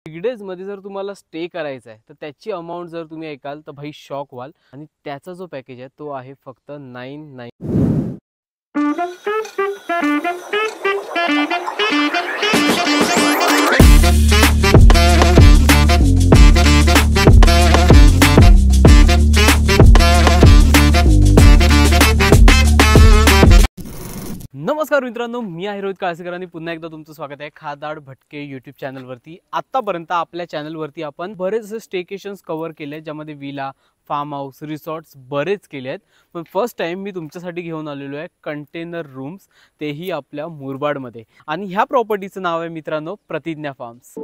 इकडेच मध्ये जर तुम्हाला स्टे करायचा आहे तर त्याची अमाऊंट जर तुम्ही ऐकाल तर भाई शॉक व्हाल. आणि त्याचा जो पॅकेज आहे तो आहे फक्त 999. नमस्कार मित्रांनो, मी आहे रोहित काळसेकर आणि पुन्हा एकदा तुमचं स्वागत आहे खादाड भटके यूट्यूब चॅनलवरती. आतापर्यंत आपल्या चॅनलवरती आपण बरेच स्टेकेशन्स कव्हर केले आहेत, ज्यामध्ये विला, फार्म हाऊस, रिसॉर्ट्स बरेच केले आहेत. पण फर्स्ट टाइम मी तुमच्यासाठी घेऊन आलेलो आहे कंटेनर रूम्स, तेही आपल्या मुरबाडमध्ये. आणि ह्या प्रॉपर्टीचं नाव आहे मित्रांनो प्रतिज्ञा फार्म्स.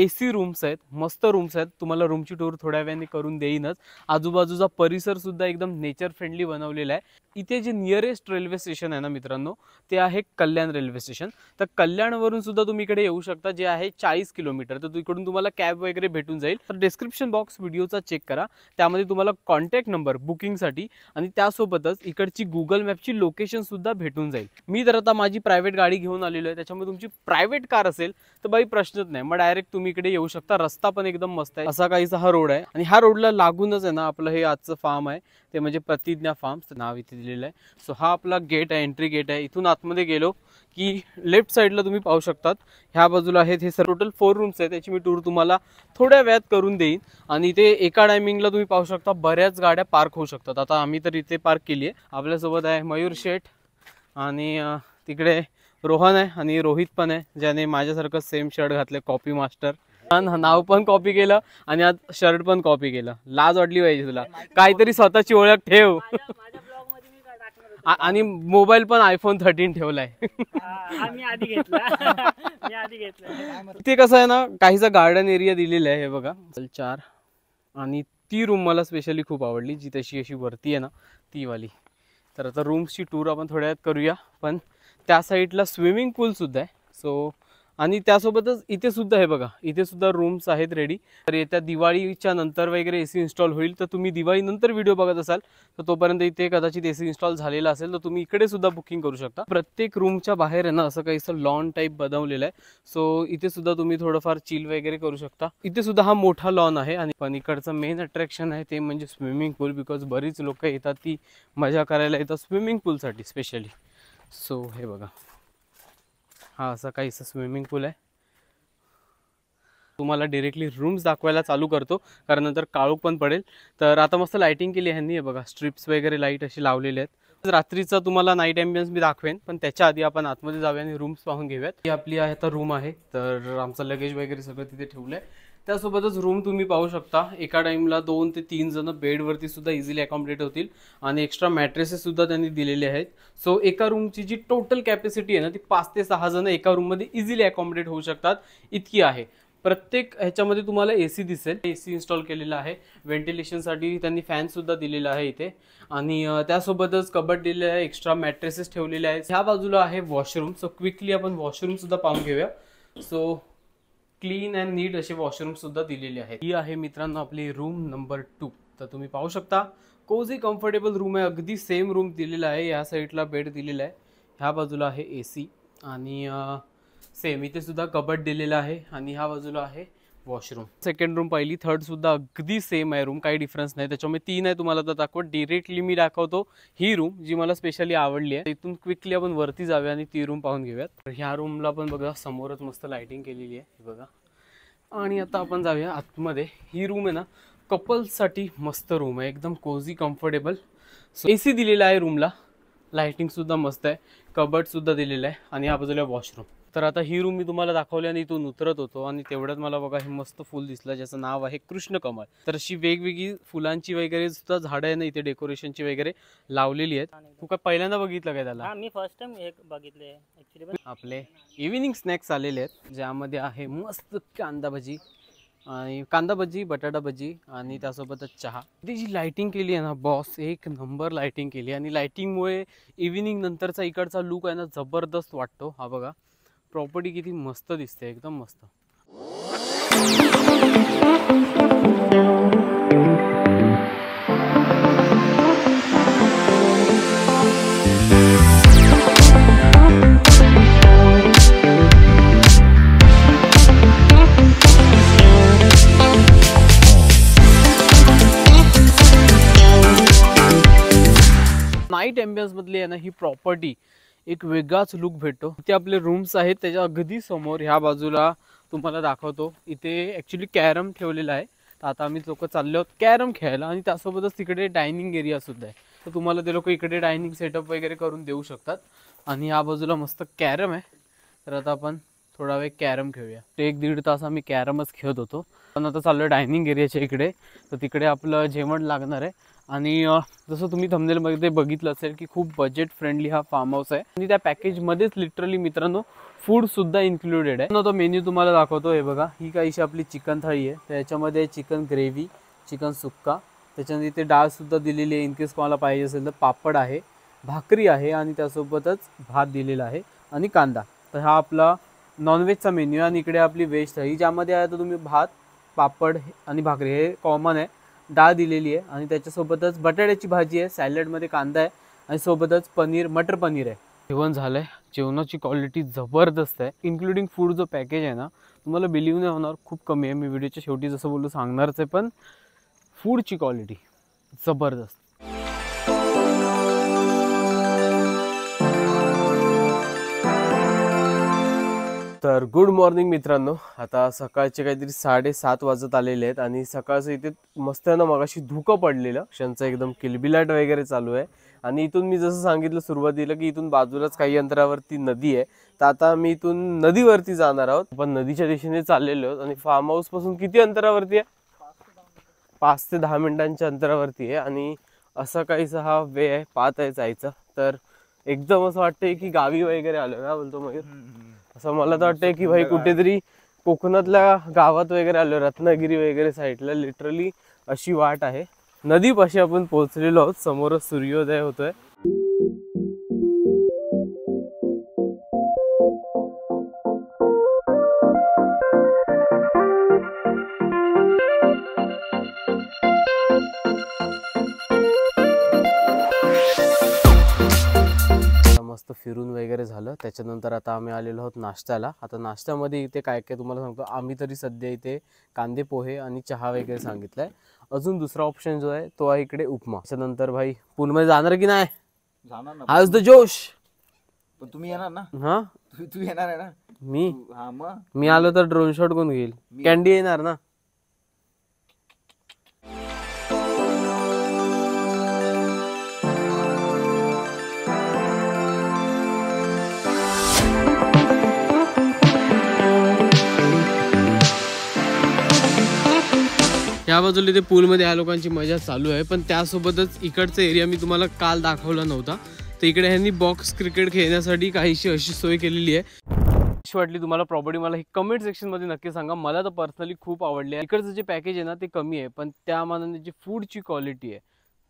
AC रूम्स आहेत, मस्त रूम्स आहेत. तुम्हाला रूमची टूर थोड्या वेळाने करून देईनच. आजूबाजूचा परिसर सुद्धा एकदम नेचर फ्रेंडली बनवलेला आहे. इथे जे नियरेस्ट रेल्वे स्टेशन आहे ना मित्रांनो, ते आहे कल्याण रेल्वे स्टेशन. तर कल्याणवरून सुद्धा तुम्ही इकडे येऊ शकता, जे आहे 40 किलोमीटर. तर इकडून तुम्हाला कॅब वगैरे भेटून जाईल. तर डिस्क्रिप्शन बॉक्स व्हिडिओचा चेक करा, त्यामध्ये तुम्हाला कॉन्टॅक्ट नंबर बुकिंगसाठी आणि त्यासोबतच इकडची गुगल मॅपची लोकेशन सुद्धा भेटून जाईल. मी तर आता माझी प्रायव्हेट गाडी घेऊन आलेलो आहे, त्याच्यामुळे तुमची प्रायव्हेट कार असेल तर बाई प्रश्नच नाही, मग डायरेक्ट तुम्ही इकडे येऊ शकता. रस्ता पण एकदम मस्त आहे, असा काहीसा हा रोड आहे. आणि ह्या रोडला लागूनच आहे ना आपलं हे आजचं फार्म आहे, ते म्हणजे प्रतिज्ञा फार्म्स नाव इथे दिलेलं आहे. सो हा आपला गेट आहे, एंट्री गेट आहे. इथून आतमध्ये गेलो की लेफ्ट साईडला तुम्ही पाहू शकतात, ह्या बाजूला आहेत हे टोटल 4 रूम्स आहेत. त्याची मी टूर तुम्हाला थोड्या वेळात करून देईन. आणि इथे एका टायमिंगला तुम्ही पाहू शकता बऱ्याच गाड्या पार्क होऊ शकतात. आता आम्ही तर इथे पार्क केली आहे. आपल्यासोबत आहे मयूर शेठ आणि तिकडे रोहन आहे आणि रोहित पण आहे, ज्याने माझ्यासारखं सेम शर्ट घातले, कॉपी मास्टर. नाव पण कॉपी केलं आणि आज शर्ट पण कॉपी केलं. लाज वाटली पाहिजे तुला, काहीतरी स्वतःची ओळख ठेव. आणि मोबाईल पण iPhone 13 ठेवलाय. इथे कसं आहे ना, काहीसा गार्डन एरिया दिलेला आहे, हे बघा 4. आणि ती रूम मला स्पेशली खूप आवडली, जी तशी अशी वरती आहे ना ती वाली. तर आता रूम्सची टूर आपण थोड्या वेळात करूया. पण त्या साईडला स्विमिंग पूल सुद्धा आहे. सो आणि त्यासोबतच इथे सुद्धा हे बघा, इथे सुद्धा रूम्स आहेत रेडी. तर येत्या दिवाळीच्या नंतर वगैरे AC इन्स्टॉल होईल. तर तुम्ही दिवाळीनंतर व्हिडिओ बघत असाल तर तोपर्यंत इथे कदाचित AC इन्स्टॉल झालेला असेल, तर तुम्ही इकडे सुद्धा बुकिंग करू शकता. प्रत्येक रूमच्या बाहेर आहे ना असं काहीसं लॉन टाईप बनवलेलं आहे. सो इथे सुद्धा तुम्ही थोडंफार चिल वगैरे करू शकता. इथे सुद्धा हा मोठा लॉन आहे. आणि पण इकडचं मेन अट्रॅक्शन आहे ते म्हणजे स्विमिंग पूल, बिकॉज बरीच लोक येतात ती मजा करायला येतात स्विमिंग पूलसाठी स्पेशली. सो हे बघा, हा असा काहीसा स्विमिंग पूल आहे. तुम्हाला डायरेक्टली रूम्स दाखवायला चालू करतो, कारण नंतर काळोख पण पडेल. तर आता मस्त लाइटिंग केली आहे ह्यांनी, हे बघा स्ट्रिप्स वगैरे लाईट अशी लावलेले आहेत. रात्रीचा तुम्हाला नाईट ॲम्बियन्स मी दाखवेन, पण त्याच्या आधी आपण आतमध्ये जाऊया आणि रूम्स पाहून घेऊयात. ही आपली आहे आता रूम आहे. तर आमचं लगेज वगैरे सगळं तिथे ठेवलं आहे. त्यासोबतच रूम तुम्ही पाहू शकता, एका टाइमला 2 ते 3 जण बेडवरती सुद्धा इझिली अकॉमोडेट होतील. आणि एक्स्ट्रा मॅट्रेसेस सुद्धा त्यांनी दिलेले आहेत. सो एका रूमची जी टोटल कॅपॅसिटी आहे ना, ती 5 ते 6 जण एका रूममध्ये इझिली अकॉमोडेट होऊ शकतात, इतकी आहे. प्रत्येक ह्याच्यामध्ये तुम्हाला AC दिसेल, AC इन्स्टॉल केलेला आहे. व्हेंटिलेशनसाठी त्यांनी फॅन सुद्धा दिलेला आहे इथे. आणि त्यासोबतच कबड दिलेलं आहे, एक्स्ट्रा मॅट्रेसेस ठेवलेले आहेत. ह्या बाजूला आहे वॉशरूम. सो क्विकली आपण वॉशरूम सुद्धा पाहून घेऊया. सो क्लीन अँड नीट असे वॉशरूम सुद्धा दिलेले आहेत. ही आहे मित्रांनो आपली रूम नंबर 2. तर तुम्ही पाहू शकता कोझी कम्फर्टेबल रूम आहे, अगदी सेम रूम दिलेला आहे. या साईडला बेड दिलेला आहे, ह्या बाजूला आहे AC. आणि सेम इथे सुद्धा कबड दिलेला आहे. आणि ह्या बाजूला आहे वॉशरूम. सेकंड रूम पाहिली, थर्ड सुद्धा अगदी सेम आहे रूम, काही डिफरन्स नाही. त्याच्यामुळे 3 आहे, तुम्हाला तर दाखवत. डिरेक्टली मी दाखवतो ही रूम जी मला स्पेशली आवडली आहे. इथून क्विकली आपण वरती जाऊया आणि ती रूम पाहून घेऊयात. तर ह्या रूमला पण बघा समोरच मस्त लाइटिंग केलेली आहे, बघा. आणि आता आपण जाऊया आतमध्ये. ही रूम आहे ना कपल्ससाठी मस्त रूम आहे, एकदम कोझी कम्फर्टेबल. सो AC दिलेला आहे रूमला, लाइटिंग सुद्धा मस्त आहे, कबड सुद्धा दिलेलं आहे. आणि या बाजूला वॉशरूम. तर आता ही रूम मी तुम्हाला दाखवली आणि इथून उतरत होतो आणि तेवढ्यात मला बघा हे मस्त फुल दिसलं, ज्याचं नाव आहे कृष्ण कमळ. तर अशी वेगवेगळी फुलांची वगैरे सुद्धा झाडं आहे ना इथे डेकोरेशनची वगैरे लावलेली आहेत. तू काय पहिल्यांदा बघितलं काय त्याला? मी फर्स्ट टाइम बघितले ऍक्च्युली. आपले इव्हिनिंग स्नॅक्स आलेले आहेत, ज्यामध्ये आहे मस्त कांदा भजी आणि कांदा भजी, बटाटा भजी आणि त्यासोबतच चहा. ती जी लाइटिंग केली आहे ना बॉस, एक नंबर लाइटिंग केली. आणि लाइटिंगमुळे इव्हिनिंग नंतरचा इकडचा लुक आहे ना जबरदस्त वाटतो. हा बघा प्रॉपर्टी किती मस्त दिसते, एकदम मस्त. नाईट ॲम्बियन्स मधली आहे ना ही प्रॉपर्टी एक वेगळाच लुक भेटतो. इथे आपले रूम्स आहेत, त्याच्या अगदी समोर ह्या बाजूला तुम्हाला दाखवतो, इथे ॲक्च्युली कॅरम ठेवलेला आहे. तर आता आम्ही लोक चाललो आहोत कॅरम खेळायला आणि त्यासोबतच तिकडे डायनिंग एरिया सुद्धा आहे. तर तुम्हाला ते लोक इकडे डायनिंग सेटअप वगैरे करून देऊ शकतात. आणि या बाजूला मस्त कॅरम आहे. तर आता आपण थोडा वेळ कॅरम खेळूया. ते 1-1.5 तास आम्ही कॅरमच खेळत होतो. पण आता चाललो डायनिंग एरियाच्या इकडे. तर तिकडे आपलं जेवण लागणार आहे. आणि जसं तुम्ही थंबनेलमध्ये बघितलं असेल की खूप बजेट फ्रेंडली हा फार्म हाऊस आहे. आणि त्या पॅकेजमध्येच लिटरली मित्रांनो फूड सुद्धा इन्क्लुडेड आहे. तो मेन्यू तुम्हाला दाखवतो. हे बघा, ही काहीशी आपली चिकन थाळी आहे. त्याच्यामध्ये चिकन ग्रेव्ही, चिकन सुक्का, त्याच्यानंतर इथे डाळसुद्धा दिलेली आहे. इनकेस कोणाला पाहिजे असेल तर पापड आहे, भाकरी आहे आणि त्यासोबतच भात दिलेला आहे आणि कांदा. तर हा आपला नॉनव्हेजचा मेन्यू आहे. आणि इकडे आपली व्हेज थाळी, ज्यामध्ये आहे तर तुम्ही भात, पापड आणि भाकरी हे कॉमन आहे. डाळ दिलेली आहे आणि त्याच्यासोबतच बटाट्याची भाजी आहे, सॅलडमध्ये कांदा आहे आणि सोबतच पनीर, मटर पनीर आहे. जेवण झालं आहे. जेवणाची क्वालिटी जबरदस्त आहे. इन्क्लुडिंग फूड जो पॅकेज आहे ना, तुम्हाला बिलीव्ह नाही होणार, खूप कमी आहे. मी व्हिडिओच्या शेवटी जसं बोललो सांगणारच आहे, पण फूडची क्वालिटी जबरदस्त. तर गुड मॉर्निंग मित्रांनो. आता सकाळचे काहीतरी 7:30 वाजत आलेले आहेत आणि सकाळचं इथे मस्त आहे ना, मगाशी धुकं पडलेलं, क्षणचं एकदम किलबिलाट वगैरे चालू आहे. आणि इथून मी जसं सांगितलं सुरुवातीला की इथून बाजूलाच काही अंतरावरती नदी आहे. तर आता मी इथून नदीवरती जाणार आहोत. पण नदीच्या दिशेने चाललेलो आहोत. आणि फार्म हाऊस पासून किती अंतरावरती आहे? 5 ते 10 मिनिटांच्या अंतरावरती आहे. आणि असा काहीसा हा वे आहे, पाथ आहे जायचा. तर एकदम असं वाटतंय की गावी वगैरे आलो ना, बोलतो मयूर. असं मला तर वाटतंय की भाई कुठेतरी कोकणातल्या गावात वगैरे आलो, रत्नागिरी वगैरे साईडला. लिटरली अशी वाट आहे. नदीपाशी आपण पोहोचलेलो आहोत. समोरच सूर्योदय होतोय. मस्त फिरून वगैरे झालं. त्याच्यानंतर आता आम्ही आलेलो आहोत नाश्त्याला. आता नाश्त्यामध्ये इथे काय काय तुम्हाला सांगतो. आम्ही तरी सध्या इथे कांदे पोहे आणि चहा वगैरे सांगितलंय. अजून दुसरा ऑप्शन जो आहे तो आहे इकडे उपमा. त्याच्यानंतर भाई पूलमध्ये जाणार की नाही? जाणार ना. आज द जोश. पण तुम्ही येणार ना? हा, तू येणार आहे ना? हा मग मी आलो तर ड्रोन शॉट कोण घेईल? कॅन्डी येणार ना? या बाजूला इथे पूलमध्ये या लोकांची मजा चालू आहे. पण त्यासोबतच इकडचा एरिया मी तुम्हाला काल दाखवला नव्हता. तर इकडे ह्यांनी बॉक्स क्रिकेट खेळण्यासाठी काहीशी अशी सोय केलेली आहे. कशी वाटली तुम्हाला प्रॉपर्टी मला ही कमेंट सेक्शनमध्ये नक्की सांगा. मला तर पर्सनली खूप आवडली आहे. इकडचं जे पॅकेज आहे ना ते कमी आहे, पण त्या मानाने जी फूडची क्वालिटी आहे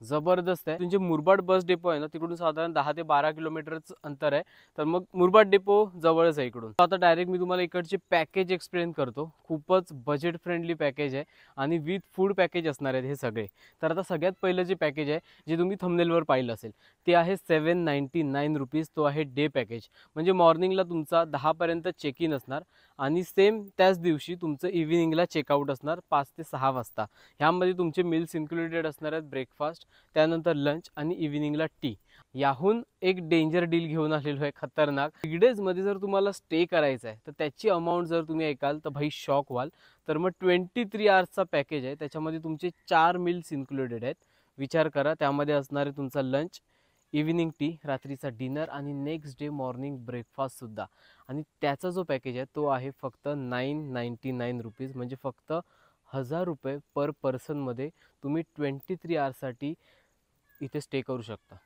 जबरदस्त आहे. तुमचे मुरबाड बस डेपो आहे ना, तिकडून साधारण 10 ते 12 किलोमीटरचं अंतर आहे. तर मग मुरबाड डेपो जवळच आहे इकडून. आता डायरेक्ट मी तुम्हाला इकडचे पॅकेज एक्सप्लेन करतो. खूपच बजेट फ्रेंडली पॅकेज आहे आणि विथ फूड पॅकेज असणार आहेत हे सगळे. तर आता सगळ्यात पहिलं जे पॅकेज आहे, जे तुम्ही थंबनेलवर पाहिलं असेल, ते आहे 799 रुपीज. तो आहे डे पॅकेज. म्हणजे मॉर्निंगला तुमचा 10 पर्यंत चेक इन असणार आणि सेम त्याच दिवशी तुमचं इव्हिनिंगला चेकआउट असणार 5 ते 6 वाजता. ह्यामध्ये तुमचे मील्स इन्क्लुडेड असणार आहेत, ब्रेकफास्ट, त्यानंतर लंच आणि इव्हिनिंगला टी. याहून एक डेंजर डील घेऊन आलेलो आहे खतरनाक. 3 डेजमध्ये जर तुम्हाला स्टे करायचा आहे तर त्याची अमाऊंट जर तुम्ही ऐकाल तर भाई शॉक व्हाल. तर मग 23 आवर्सचा पॅकेज आहे. त्याच्यामध्ये तुमचे 4 मील्स इन्क्लुडेड आहेत. विचार करा, त्यामध्ये असणार आहे तुमचा लंच, इव्हिनिंग टी, रात्रीचा डिनर आणि नेक्स्ट डे मॉर्निंग ब्रेकफास्टसुद्धा. आणि त्याचा जो पॅकेज आहे तो आहे फक्त 999 रुपीज. म्हणजे फक्त 1000 रुपये पर पर्सनमध्ये तुम्ही 23 आवर्ससाठी इथे स्टे करू शकता.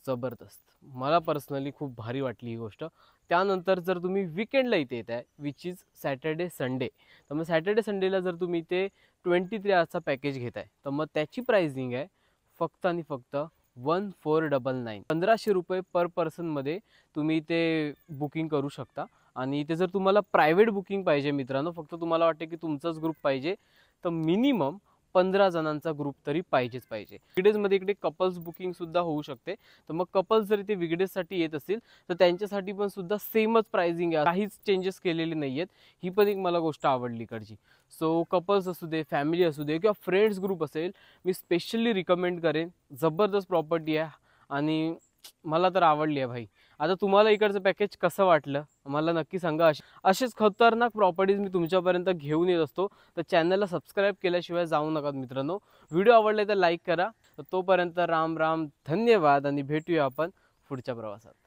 जबरदस्त. मला पर्सनली खूप भारी वाटली ही गोष्ट. त्यानंतर जर तुम्ही विकेंडला इथे येत आहे, विच इज सॅटर्डे संडे, तर मग सॅटर्डे संडेला जर तुम्ही इथे 23 आवर्सचा पॅकेज घेत आहे तर मग त्याची प्राइसिंग आहे फक्त आणि फक्त 1499. 1500 रुपये पर पर्सनमध्ये तुम्ही इथे बुकिंग करू शकता. आणि इथे जर तुम्हाला प्रायव्हेट बुकिंग पाहिजे मित्रांनो, फक्त तुम्हाला वाटते की तुमचाच ग्रुप पाहिजे, तर मिनिमम 15 जणांचा ग्रुप तरी पाहिजेच पाहिजे. विगडेजमध्ये इकडे कपल्स बुकिंग सुद्धा होऊ शकते. तर मग कपल्स जर इथे विगडेजसाठी येत असतील तर त्यांच्यासाठी पण सुद्धा सेमच प्राइसिंग आहे, काहीच चेंजेस केलेले नाही आहेत. ही पण एक मला गोष्ट आवडली इकडची. सो कपल्स असू दे, फॅमिली असू दे किंवा फ्रेंड्स ग्रुप असेल, मी स्पेशली रिकमेंड करेन. जबरदस्त प्रॉपर्टी आहे आणि मला तर आवडली आहे भाई. आता तुम्हाला इकडचं पॅकेज कसं वाटलं मला नक्की सांगा. असेच खतरनाक प्रॉपर्टीज मी तुमच्यापर्यंत घेऊन येत असतो. तर चॅनलला सबस्क्राईब केल्याशिवाय जाऊ नका मित्रांनो. व्हिडिओ आवडले तर लाईक करा. तोपर्यंत राम राम, धन्यवाद आणि भेटूया आपण पुढच्या प्रवासात.